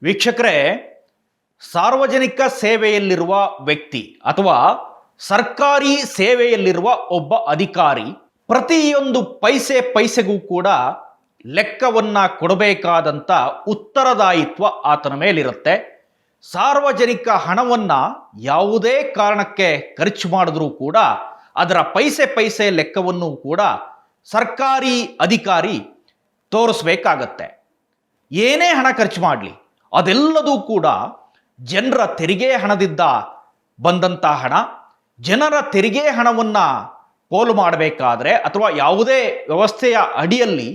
ವೀಕ್ಷಕರೇ, ಸಾರ್ವಜನಿಕ ಸೇವೆಯಲ್ಲಿರುವ ವ್ಯಕ್ತಿ ಅಥವಾ ಸರ್ಕಾರಿ ಸೇವೆಯಲ್ಲಿರುವ ಒಬ್ಬ ಅಧಿಕಾರಿ ಪ್ರತಿಯೊಂದು ಪೈಸೆಗೂ ಕೂಡ ಲೆಕ್ಕವನ್ನ ಕೊಡಬೇಕಾದಂಥ ಉತ್ತರದಾಯಿತ್ವ ಆತನ ಮೇಲಿರುತ್ತೆ. ಸಾರ್ವಜನಿಕ ಹಣವನ್ನ ಯಾವುದೇ ಕಾರಣಕ್ಕೆ ಖರ್ಚು ಮಾಡಿದ್ರೂ ಕೂಡ ಅದರ ಪೈಸೆ ಲೆಕ್ಕವನ್ನು ಕೂಡ ಸರ್ಕಾರಿ ಅಧಿಕಾರಿ ತೋರಿಸ್ಬೇಕಾಗತ್ತೆ. ಏನೇ ಹಣ ಖರ್ಚು ಮಾಡಲಿ ಅದೆಲ್ಲದೂ ಕೂಡ ಜನರ ತೆರಿಗೆ ಹಣದಿಂದ ಬಂದಂಥ ಹಣ. ಜನರ ತೆರಿಗೆ ಹಣವನ್ನು ಪೋಲು ಮಾಡಬೇಕಾದ್ರೆ ಅಥವಾ ಯಾವುದೇ ವ್ಯವಸ್ಥೆಯ ಅಡಿಯಲ್ಲಿ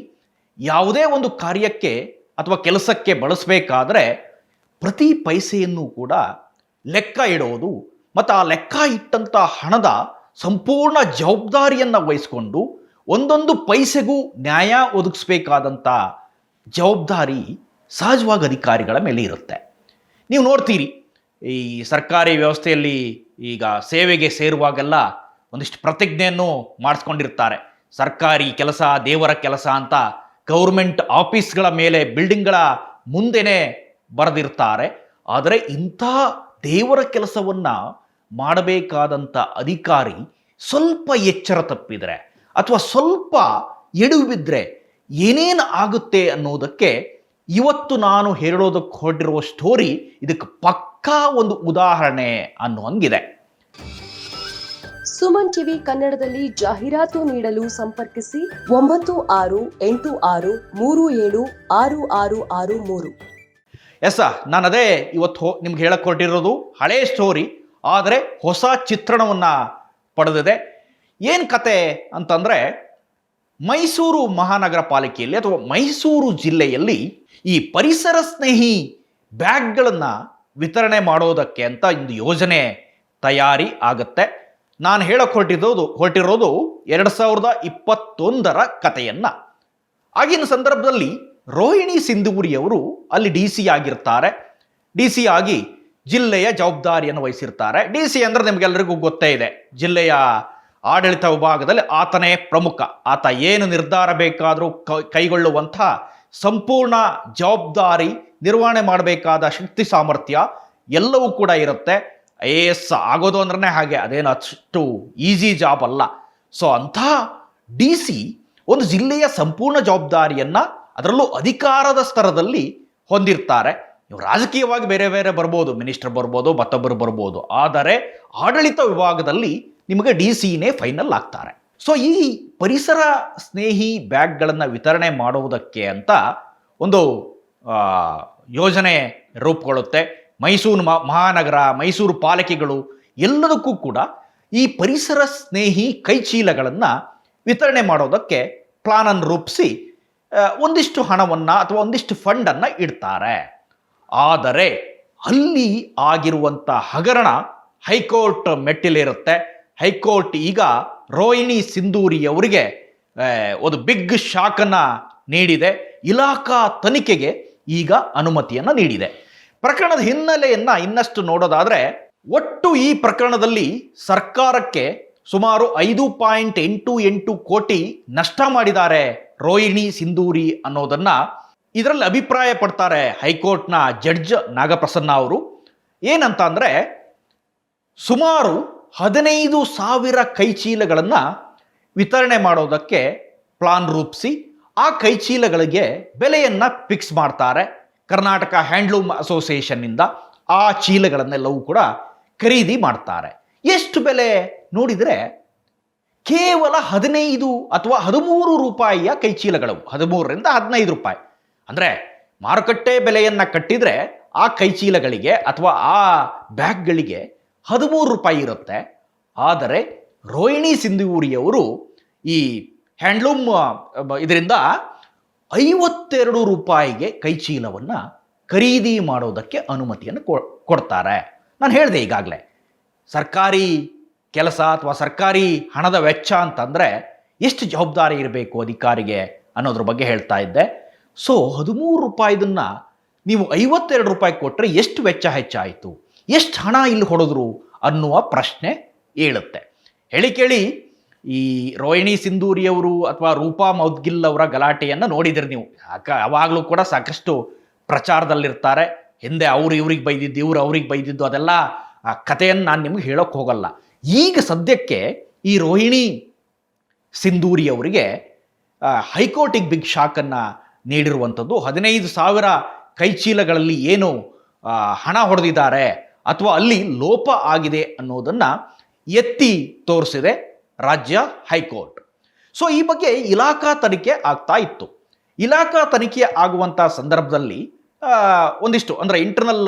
ಯಾವುದೇ ಒಂದು ಕಾರ್ಯಕ್ಕೆ ಅಥವಾ ಕೆಲಸಕ್ಕೆ ಬಳಸಬೇಕಾದ್ರೆ ಪ್ರತಿ ಪೈಸೆಯನ್ನು ಕೂಡ ಲೆಕ್ಕ ಇಡೋದು ಮತ್ತು ಆ ಲೆಕ್ಕ ಇಟ್ಟಂಥ ಹಣದ ಸಂಪೂರ್ಣ ಜವಾಬ್ದಾರಿಯನ್ನು ವಹಿಸಿಕೊಂಡು ಒಂದೊಂದು ಪೈಸೆಗೂ ನ್ಯಾಯ ಒದಗಿಸ್ಬೇಕಾದಂಥ ಜವಾಬ್ದಾರಿ ಸಹಜವಾಗಿ ಅಧಿಕಾರಿಗಳ ಮೇಲೆ ಇರುತ್ತೆ. ನೀವು ನೋಡ್ತೀರಿ, ಈ ಸರ್ಕಾರಿ ವ್ಯವಸ್ಥೆಯಲ್ಲಿ ಈಗ ಸೇವೆಗೆ ಸೇರುವಾಗೆಲ್ಲ ಒಂದಿಷ್ಟು ಪ್ರತಿಜ್ಞೆಯನ್ನು ಮಾಡಿಸ್ಕೊಂಡಿರ್ತಾರೆ. ಸರ್ಕಾರಿ ಕೆಲಸ ದೇವರ ಕೆಲಸ ಅಂತ ಗೌರ್ಮೆಂಟ್ ಆಫೀಸ್ಗಳ ಮೇಲೆ, ಬಿಲ್ಡಿಂಗ್ಗಳ ಮುಂದೆನೇ ಬರೆದಿರ್ತಾರೆ. ಆದರೆ ಇಂಥ ದೇವರ ಕೆಲಸವನ್ನು ಮಾಡಬೇಕಾದಂಥ ಅಧಿಕಾರಿ ಸ್ವಲ್ಪ ಎಚ್ಚರ ತಪ್ಪಿದರೆ ಅಥವಾ ಸ್ವಲ್ಪ ಎಡವು ಬಿದ್ದರೆ ಏನೇನು ಆಗುತ್ತೆ ಅನ್ನೋದಕ್ಕೆ ಇವತ್ತು ನಾನು ಹೇಳೋದಕ್ಕೆ ಹೊರಟಿರುವ ಸ್ಟೋರಿ ಇದಕ್ಕೆ ಪಕ್ಕಾ ಒಂದು ಉದಾಹರಣೆ ಅನ್ನುವಂಗಿದೆ. ಸುಮನ್ ಟಿವಿ ಕನ್ನಡದಲ್ಲಿ ಜಾಹೀರಾತು ನೀಡಲು ಸಂಪರ್ಕಿಸಿ 9637366663. ಎಸ್, ನಾನು ಅದೇ ಇವತ್ತು ನಿಮ್ಗೆ ಹೇಳಕ್ಕೆ ಹೊರಟಿರೋದು ಹಳೇ ಸ್ಟೋರಿ, ಆದರೆ ಹೊಸ ಚಿತ್ರಣವನ್ನು ಪಡೆದಿದೆ. ಏನು ಕತೆ ಅಂತಂದರೆ, ಮೈಸೂರು ಮಹಾನಗರ ಪಾಲಿಕೆಯಲ್ಲಿ ಅಥವಾ ಮೈಸೂರು ಜಿಲ್ಲೆಯಲ್ಲಿ ಈ ಪರಿಸರ ಸ್ನೇಹಿ ಬ್ಯಾಗ್ಗಳನ್ನು ವಿತರಣೆ ಮಾಡೋದಕ್ಕೆ ಅಂತ ಒಂದು ಯೋಜನೆ ತಯಾರಿ ಆಗುತ್ತೆ. ನಾನು ಹೇಳಕ್ಕೆ ಹೊರಟಿರೋದು 2021 ಕಥೆಯನ್ನು. ಆಗಿನ ಸಂದರ್ಭದಲ್ಲಿ ರೋಹಿಣಿ ಸಿಂಧೂರಿಯವರು ಅಲ್ಲಿ ಡಿ ಸಿ ಆಗಿರ್ತಾರೆ. ಡಿ ಸಿ ಆಗಿ ಜಿಲ್ಲೆಯ ಜವಾಬ್ದಾರಿಯನ್ನು ವಹಿಸಿರ್ತಾರೆ. ಡಿ ಸಿ ಅಂದರೆ ನಿಮಗೆಲ್ಲರಿಗೂ ಗೊತ್ತೇ ಇದೆ, ಜಿಲ್ಲೆಯ ಆಡಳಿತ ವಿಭಾಗದಲ್ಲಿ ಆತನೇ ಪ್ರಮುಖ. ಆತ ಏನು ನಿರ್ಧಾರ ಬೇಕಾದರೂ ಕೈಗೊಳ್ಳುವಂಥ ಸಂಪೂರ್ಣ ಜವಾಬ್ದಾರಿ, ನಿರ್ವಹಣೆ ಮಾಡಬೇಕಾದ ಶಕ್ತಿ ಸಾಮರ್ಥ್ಯ ಎಲ್ಲವೂ ಕೂಡ ಇರುತ್ತೆ. AS ಆಗೋದು ಅಂದ್ರೆ ಹಾಗೆ, ಅದೇನು ಅಷ್ಟು ಈಸಿ ಜಾಬ್ ಅಲ್ಲ. ಸೊ ಅಂಥ ಡಿ ಸಿ ಒಂದು ಜಿಲ್ಲೆಯ ಸಂಪೂರ್ಣ ಜವಾಬ್ದಾರಿಯನ್ನು, ಅದರಲ್ಲೂ ಅಧಿಕಾರದ ಸ್ತರದಲ್ಲಿ ಹೊಂದಿರ್ತಾರೆ. ನೀವು ರಾಜಕೀಯವಾಗಿ ಬೇರೆ ಬೇರೆ ಬರ್ಬೋದು, ಮಿನಿಸ್ಟರ್ ಬರ್ಬೋದು, ಮತ್ತೊಬ್ಬರು ಬರ್ಬೋದು, ಆದರೆ ಆಡಳಿತ ವಿಭಾಗದಲ್ಲಿ ನಿಮಗೆ ಡಿ ಸಿನೇ ಫೈನಲ್ ಆಗ್ತಾರೆ. ಸೊ ಈ ಪರಿಸರ ಸ್ನೇಹಿ ಬ್ಯಾಗ್ಗಳನ್ನು ವಿತರಣೆ ಮಾಡುವುದಕ್ಕೆ ಅಂತ ಒಂದು ಯೋಜನೆ ರೂಪುಗೊಳ್ಳುತ್ತೆ. ಮೈಸೂರು ಮಹಾನಗರ, ಮೈಸೂರು ಪಾಲಿಕೆಗಳು ಎಲ್ಲದಕ್ಕೂ ಕೂಡ ಈ ಪರಿಸರ ಸ್ನೇಹಿ ಕೈಚೀಲಗಳನ್ನು ವಿತರಣೆ ಮಾಡೋದಕ್ಕೆ ಪ್ಲಾನನ್ನು ರೂಪಿಸಿ ಒಂದಿಷ್ಟು ಹಣವನ್ನು ಅಥವಾ ಒಂದಿಷ್ಟು ಫಂಡನ್ನು ಇಡ್ತಾರೆ. ಆದರೆ ಅಲ್ಲಿ ಆಗಿರುವಂಥ ಹಗರಣ ಹೈಕೋರ್ಟ್ ಮೆಟ್ಟಿಲಿರುತ್ತೆ. ಹೈಕೋರ್ಟ್ ಈಗ ರೋಹಿಣಿ ಸಿಂಧೂರಿಯವರಿಗೆ ಒಂದು ಬಿಗ್ ಶಾಕನ್ನು ನೀಡಿದೆ. ಇಲಾಖಾ ತನಿಖೆಗೆ ಈಗ ಅನುಮತಿಯನ್ನು ನೀಡಿದೆ. ಪ್ರಕರಣದ ಹಿನ್ನೆಲೆಯನ್ನು ಇನ್ನಷ್ಟು ನೋಡೋದಾದರೆ, ಒಟ್ಟು ಈ ಪ್ರಕರಣದಲ್ಲಿ ಸರ್ಕಾರಕ್ಕೆ ಸುಮಾರು 5.88 ಕೋಟಿ ನಷ್ಟ ಮಾಡಿದ್ದಾರೆ ರೋಹಿಣಿ ಸಿಂಧೂರಿ ಅನ್ನೋದನ್ನು ಇದರಲ್ಲಿ ಅಭಿಪ್ರಾಯ ಪಡ್ತಾರೆ ಹೈಕೋರ್ಟ್ನ ಜಡ್ಜ್ ನಾಗಪ್ರಸನ್ನ ಅವರು. ಏನಂತ ಅಂದರೆ, ಸುಮಾರು 15,000 ಕೈಚೀಲಗಳನ್ನು ವಿತರಣೆ ಮಾಡೋದಕ್ಕೆ ಪ್ಲಾನ್ ರೂಪಿಸಿ ಆ ಕೈಚೀಲಗಳಿಗೆ ಬೆಲೆಯನ್ನು ಫಿಕ್ಸ್ ಮಾಡ್ತಾರೆ. ಕರ್ನಾಟಕ ಹ್ಯಾಂಡ್ಲೂಮ್ ಅಸೋಸಿಯೇಷನ್ನಿಂದ ಆ ಚೀಲಗಳನ್ನೆಲ್ಲವೂ ಕೂಡ ಖರೀದಿ ಮಾಡ್ತಾರೆ. ಎಷ್ಟು ಬೆಲೆ ನೋಡಿದರೆ ಕೇವಲ 15 ಅಥವಾ 13 ರೂಪಾಯಿಯ ಕೈಚೀಲಗಳವು, 13ರಿಂದ 15 ರೂಪಾಯಿ. ಅಂದರೆ ಮಾರುಕಟ್ಟೆ ಬೆಲೆಯನ್ನು ಕಟ್ಟಿದರೆ ಆ ಕೈಚೀಲಗಳಿಗೆ ಅಥವಾ ಆ ಬ್ಯಾಗ್ಗಳಿಗೆ 13 ರೂಪಾಯಿ ಇರುತ್ತೆ. ಆದರೆ ರೋಹಿಣಿ ಸಿಂಧೂರಿಯವರು ಈ ಹ್ಯಾಂಡ್ಲೂಮ್ ಇದರಿಂದ 52 ರೂಪಾಯಿಗೆ ಕೈಚೀಲವನ್ನು ಖರೀದಿ ಮಾಡೋದಕ್ಕೆ ಅನುಮತಿಯನ್ನು ಕೊಡ್ತಾರೆ. ನಾನು ಹೇಳಿದೆ ಈಗಾಗಲೇ, ಸರ್ಕಾರಿ ಕೆಲಸ ಅಥವಾ ಸರ್ಕಾರಿ ಹಣದ ವೆಚ್ಚ ಅಂತಂದರೆ ಎಷ್ಟು ಜವಾಬ್ದಾರಿ ಇರಬೇಕು ಅಧಿಕಾರಿಗೆ ಅನ್ನೋದ್ರ ಬಗ್ಗೆ ಹೇಳ್ತಾ ಇದ್ದೆ. ಸೊ 13 ರೂಪಾಯಿದನ್ನು ನೀವು 52 ರೂಪಾಯಿ ಕೊಟ್ಟರೆ ಎಷ್ಟು ವೆಚ್ಚ ಹೆಚ್ಚಾಯಿತು, ಎಷ್ಟು ಹಣ ಇಲ್ಲಿ ಹೊಡೆದ್ರು ಅನ್ನುವ ಪ್ರಶ್ನೆ ಏಳುತ್ತೆ. ಹೇಳಿ ಕೇಳಿ ಈ ರೋಹಿಣಿ ಸಿಂಧೂರಿಯವರು ಅಥವಾ ರೂಪಾ ಮೌದ್ಗಿಲ್ ಅವರ ಗಲಾಟೆಯನ್ನು ನೋಡಿದಿರಿ ನೀವು. ಯಾವಾಗಲೂ ಕೂಡ ಸಾಕಷ್ಟು ಪ್ರಚಾರದಲ್ಲಿರ್ತಾರೆ. ಹಿಂದೆ ಅವ್ರು ಇವ್ರಿಗೆ ಬೈದಿದ್ದು, ಇವ್ರು ಅವ್ರಿಗೆ ಬೈದಿದ್ದು, ಅದೆಲ್ಲ ಆ ಕಥೆಯನ್ನು ನಾನು ನಿಮ್ಗೆ ಹೇಳೋಕ್ಕೆ ಹೋಗಲ್ಲ. ಈಗ ಸದ್ಯಕ್ಕೆ ಈ ರೋಹಿಣಿ ಸಿಂಧೂರಿ ಅವರಿಗೆ ಹೈಕೋರ್ಟಿಗೆ ಬಿಗ್ ಶಾಕನ್ನು ನೀಡಿರುವಂಥದ್ದು. 15,000 ಕೈಚೀಲಗಳಲ್ಲಿ ಏನು ಹಣ ಹೊಡೆದಿದ್ದಾರೆ ಅಥವಾ ಅಲ್ಲಿ ಲೋಪ ಆಗಿದೆ ಅನ್ನೋದನ್ನು ಎತ್ತಿ ತೋರಿಸಿದೆ ರಾಜ್ಯ ಹೈಕೋರ್ಟ್. ಸೊ ಈ ಬಗ್ಗೆ ಇಲಾಖಾ ತನಿಖೆ ಆಗ್ತಾ ಇತ್ತು. ಇಲಾಖಾ ತನಿಖೆ ಆಗುವಂಥ ಸಂದರ್ಭದಲ್ಲಿ ಒಂದಿಷ್ಟು ಅಂದರೆ ಇಂಟರ್ನಲ್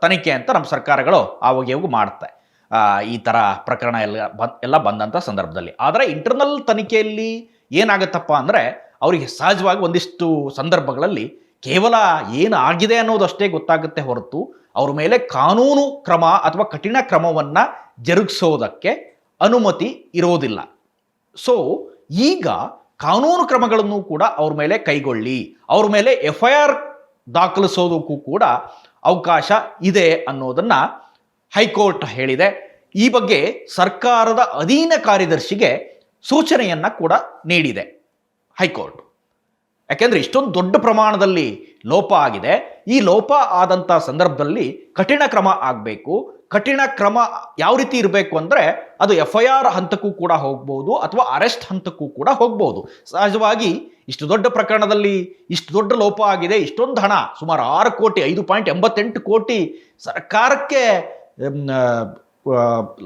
ತನಿಖೆ ಅಂತ ನಮ್ಮ ಸರ್ಕಾರಗಳು ಆವಾಗ ಮಾಡುತ್ತೆ ಈ ಥರ ಪ್ರಕರಣ ಎಲ್ಲ ಬಂದಂಥ ಸಂದರ್ಭದಲ್ಲಿ. ಆದರೆ ಇಂಟರ್ನಲ್ ತನಿಖೆಯಲ್ಲಿ ಏನಾಗುತ್ತಪ್ಪ ಅಂದರೆ ಅವರಿಗೆ ಸಹಜವಾಗಿ ಒಂದಿಷ್ಟು ಸಂದರ್ಭಗಳಲ್ಲಿ ಕೇವಲ ಏನು ಆಗಿದೆ ಅನ್ನೋದಷ್ಟೇ ಗೊತ್ತಾಗುತ್ತೆ ಹೊರತು ಅವ್ರ ಮೇಲೆ ಕಾನೂನು ಕ್ರಮ ಅಥವಾ ಕಠಿಣ ಕ್ರಮವನ್ನು ಜರುಗಿಸೋದಕ್ಕೆ ಅನುಮತಿ ಇರೋದಿಲ್ಲ. ಸೊ ಈಗ ಕಾನೂನು ಕ್ರಮಗಳನ್ನು ಕೂಡ ಅವ್ರ ಮೇಲೆ ಕೈಗೊಳ್ಳಿ, ಅವ್ರ ಮೇಲೆ FIR ದಾಖಲಿಸೋದಕ್ಕೂ ಕೂಡ ಅವಕಾಶ ಇದೆ ಅನ್ನೋದನ್ನು ಹೈಕೋರ್ಟ್ ಹೇಳಿದೆ. ಈ ಬಗ್ಗೆ ಸರ್ಕಾರದ ಅಧೀನ ಕಾರ್ಯದರ್ಶಿಗೆ ಸೂಚನೆಯನ್ನು ಕೂಡ ನೀಡಿದೆ ಹೈಕೋರ್ಟ್. ಯಾಕೆಂದರೆ ಇಷ್ಟೊಂದು ದೊಡ್ಡ ಪ್ರಮಾಣದಲ್ಲಿ ಲೋಪ ಆಗಿದೆ. ಈ ಲೋಪ ಆದಂಥ ಸಂದರ್ಭದಲ್ಲಿ ಕಠಿಣ ಕ್ರಮ ಆಗಬೇಕು. ಕಠಿಣ ಕ್ರಮ ಯಾವ ರೀತಿ ಇರಬೇಕು ಅಂದರೆ ಅದು FIR ಹಂತಕ್ಕೂ ಕೂಡ ಹೋಗ್ಬೋದು ಅಥವಾ ಅರೆಸ್ಟ್ ಹಂತಕ್ಕೂ ಕೂಡ ಹೋಗ್ಬೋದು. ಸಹಜವಾಗಿ ಇಷ್ಟು ದೊಡ್ಡ ಪ್ರಕರಣದಲ್ಲಿ ಇಷ್ಟು ದೊಡ್ಡ ಲೋಪ ಆಗಿದೆ, ಇಷ್ಟೊಂದು ಹಣ ಸುಮಾರು 6 ಕೋಟಿ 5.88 ಕೋಟಿ ಸರ್ಕಾರಕ್ಕೆ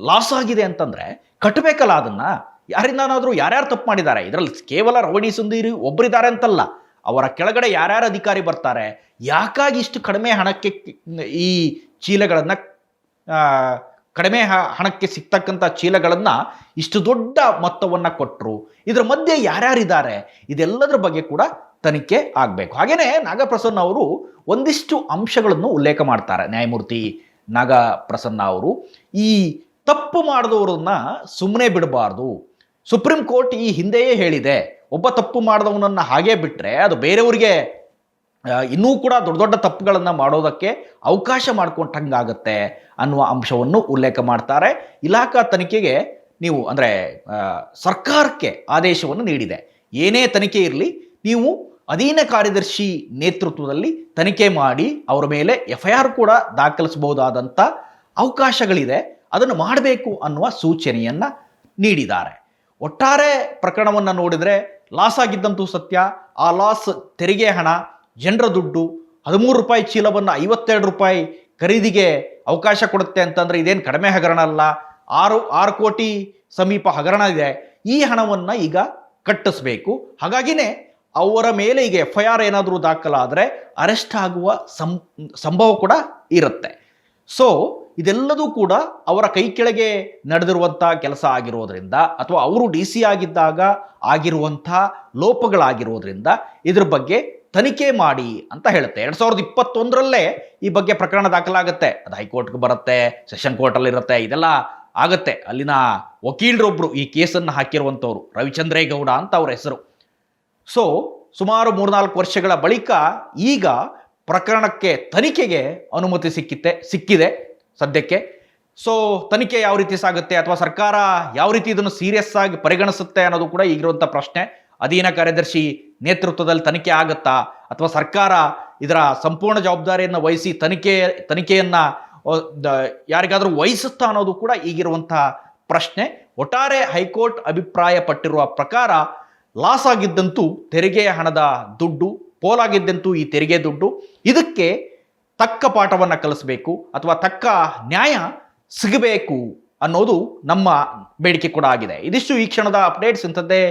ಲಾಸ್ ಆಗಿದೆ ಅಂತಂದರೆ ಕಟ್ಟಬೇಕಲ್ಲ ಅದನ್ನು. ಯಾರಿಂದನಾದರೂ ಯಾರ್ಯಾರು ತಪ್ಪು ಮಾಡಿದ್ದಾರೆ, ಇದರಲ್ಲಿ ಕೇವಲ ರೋಹಿಣಿ ಸಿಂಧೂರಿ ಒಬ್ಬರಿದ್ದಾರೆ ಅಂತಲ್ಲ, ಅವರ ಕೆಳಗಡೆ ಯಾರ್ಯಾರು ಅಧಿಕಾರಿ ಬರ್ತಾರೆ, ಯಾಕಾಗಿ ಇಷ್ಟು ಕಡಿಮೆ ಹಣಕ್ಕೆ ಈ ಚೀಲಗಳನ್ನು ಕಡಿಮೆ ಹಣಕ್ಕೆ ಸಿಗ್ತಕ್ಕಂಥ ಚೀಲಗಳನ್ನು ಇಷ್ಟು ದೊಡ್ಡ ಮೊತ್ತವನ್ನು ಕೊಟ್ಟರು, ಇದರ ಮಧ್ಯೆ ಯಾರ್ಯಾರಿದ್ದಾರೆ, ಇದೆಲ್ಲದರ ಬಗ್ಗೆ ಕೂಡ ತನಿಖೆ ಆಗಬೇಕು. ಹಾಗೆಯೇ ನಾಗಪ್ರಸನ್ನ ಅವರು ಒಂದಿಷ್ಟು ಅಂಶಗಳನ್ನು ಉಲ್ಲೇಖ ಮಾಡ್ತಾರೆ. ನ್ಯಾಯಮೂರ್ತಿ ನಾಗಪ್ರಸನ್ನ ಅವರು ಈ ತಪ್ಪು ಮಾಡಿದವರನ್ನ ಸುಮ್ಮನೆ ಬಿಡಬಾರ್ದು. ಸುಪ್ರೀಂ ಕೋರ್ಟ್ ಈ ಹಿಂದೆಯೇ ಹೇಳಿದೆ, ಒಬ್ಬ ತಪ್ಪು ಮಾಡಿದವನನ್ನು ಹಾಗೇ ಬಿಟ್ಟರೆ ಅದು ಬೇರೆಯವರಿಗೆ ಇನ್ನೂ ಕೂಡ ದೊಡ್ಡ ದೊಡ್ಡ ತಪ್ಪುಗಳನ್ನು ಮಾಡೋದಕ್ಕೆ ಅವಕಾಶ ಮಾಡಿಕೊಂಡಂಗಾಗತ್ತೆ ಅನ್ನುವ ಅಂಶವನ್ನು ಉಲ್ಲೇಖ ಮಾಡ್ತಾರೆ. ಇಲಾಖಾ ತನಿಖೆಗೆ ನೀವು ಅಂದರೆ ಸರ್ಕಾರಕ್ಕೆ ಆದೇಶವನ್ನು ನೀಡಿದೆ. ಏನೇ ತನಿಖೆ ಇರಲಿ, ನೀವು ಅಧೀನ ಕಾರ್ಯದರ್ಶಿ ನೇತೃತ್ವದಲ್ಲಿ ತನಿಖೆ ಮಾಡಿ ಅವರ ಮೇಲೆ FIR ಕೂಡ ದಾಖಲಿಸಬಹುದಾದಂಥ ಅವಕಾಶಗಳಿದೆ, ಅದನ್ನು ಮಾಡಬೇಕು ಅನ್ನುವ ಸೂಚನೆಯನ್ನು ನೀಡಿದ್ದಾರೆ. ಒಟ್ಟಾರೆ ಪ್ರಕರಣವನ್ನು ನೋಡಿದರೆ ಲಾಸ್ ಆಗಿದ್ದಂತೂ ಸತ್ಯ. ಆ ಲಾಸ್ ತೆರಿಗೆ ಹಣ, ಜನರ ದುಡ್ಡು, 13 ರೂಪಾಯಿ ಚೀಲವನ್ನು 52 ರೂಪಾಯಿ ಖರೀದಿಗೆ ಅವಕಾಶ ಕೊಡುತ್ತೆ ಅಂತಂದರೆ ಇದೇನು ಕಡಿಮೆ ಹಗರಣ ಅಲ್ಲ. 6 ಕೋಟಿ ಸಮೀಪ ಹಗರಣ ಇದೆ. ಈ ಹಣವನ್ನು ಈಗ ಕಟ್ಟಿಸ್ಬೇಕು. ಹಾಗಾಗಿನೇ ಅವರ ಮೇಲೆ ಈಗ FIR ಏನಾದರೂ ದಾಖಲಾದರೆ ಅರೆಸ್ಟ್ ಆಗುವ ಸಂಭವ ಕೂಡ ಇರುತ್ತೆ. ಸೊ ಇದೆಲ್ಲದೂ ಕೂಡ ಅವರ ಕೈ ಕೆಳಗೆ ನಡೆದಿರುವಂಥ ಕೆಲಸ ಆಗಿರೋದ್ರಿಂದ ಅಥವಾ ಅವರು DC ಆಗಿದ್ದಾಗ ಆಗಿರುವಂಥ ಲೋಪಗಳಾಗಿರೋದ್ರಿಂದ ಇದ್ರ ಬಗ್ಗೆ ತನಿಖೆ ಮಾಡಿ ಅಂತ ಹೇಳುತ್ತೆ. 2021ರಲ್ಲೇ ಈ ಬಗ್ಗೆ ಪ್ರಕರಣ ದಾಖಲಾಗುತ್ತೆ. ಅದು ಹೈಕೋರ್ಟ್ಗೆ ಬರುತ್ತೆ, ಸೆಷನ್ ಕೋರ್ಟಲ್ಲಿ ಇರುತ್ತೆ, ಇದೆಲ್ಲ ಆಗುತ್ತೆ. ಅಲ್ಲಿನ ವಕೀಲರೊಬ್ಬರು ಈ ಕೇಸನ್ನು ಹಾಕಿರುವಂಥವ್ರು ರವಿಚಂದ್ರೇಗೌಡ ಅಂತ ಅವ್ರ ಹೆಸರು. ಸೊ ಸುಮಾರು 3-4 ವರ್ಷಗಳ ಬಳಿಕ ಈಗ ಪ್ರಕರಣಕ್ಕೆ ತನಿಖೆಗೆ ಅನುಮತಿ ಸಿಕ್ಕಿದೆ ಸದ್ಯಕ್ಕೆ. ಸೊ ತನಿಖೆ ಯಾವ ರೀತಿ ಸಾಗುತ್ತೆ ಅಥವಾ ಸರ್ಕಾರ ಯಾವ ರೀತಿ ಇದನ್ನು ಸೀರಿಯಸ್ ಆಗಿ ಪರಿಗಣಿಸುತ್ತೆ ಅನ್ನೋದು ಕೂಡ ಈಗಿರುವಂಥ ಪ್ರಶ್ನೆ. ಅಧೀನ ಕಾರ್ಯದರ್ಶಿ ನೇತೃತ್ವದಲ್ಲಿ ತನಿಖೆ ಆಗುತ್ತಾ ಅಥವಾ ಸರ್ಕಾರ ಇದರ ಸಂಪೂರ್ಣ ಜವಾಬ್ದಾರಿಯನ್ನು ವಹಿಸಿ ತನಿಖೆಯನ್ನು ಯಾರಿಗಾದರೂ ವಹಿಸುತ್ತಾ ಅನ್ನೋದು ಕೂಡ ಈಗಿರುವಂಥ ಪ್ರಶ್ನೆ. ಒಟ್ಟಾರೆ ಹೈಕೋರ್ಟ್ ಅಭಿಪ್ರಾಯ ಪಟ್ಟಿರುವ ಪ್ರಕಾರ ಲಾಸ್ ಆಗಿದ್ದಂತೂ ತೆರಿಗೆಯ ಹಣದ ದುಡ್ಡು, ಪೋಲಾಗಿದ್ದಂತೂ ಈ ತೆರಿಗೆ ದುಡ್ಡು, ಇದಕ್ಕೆ ತಕ್ಕ ಪಾಠವನ್ನು ಕಲಿಸಬೇಕು ಅಥವಾ ತಕ್ಕ ನ್ಯಾಯ ಸಿಗಬೇಕು ಅನ್ನೋದು ನಮ್ಮ ಬೇಡಿಕೆ ಕೂಡ ಆಗಿದೆ. ಇದಿಷ್ಟು ಈ ಕ್ಷಣದ ಅಪ್ಡೇಟ್ಸ್. ಇಂಥದ್ದೇ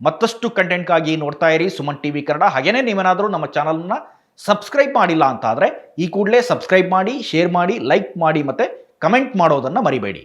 ಮತ್ತಷ್ಟು ಕಂಟೆಂಟ್ಗಾಗಿ ನೋಡ್ತಾ ಇರಿ ಸುಮನ್ TV ಕನ್ನಡ. ಹಾಗೇನೇ ನೀವೇನಾದರೂ ನಮ್ಮ ಚಾನಲ್ನ ಸಬ್ಸ್ಕ್ರೈಬ್ ಮಾಡಿಲ್ಲ ಅಂತ ಆದರೆ ಈ ಕೂಡಲೇ ಸಬ್ಸ್ಕ್ರೈಬ್ ಮಾಡಿ, ಶೇರ್ ಮಾಡಿ, ಲೈಕ್ ಮಾಡಿ ಮತ್ತು ಕಮೆಂಟ್ ಮಾಡೋದನ್ನು ಮರಿಬೇಡಿ.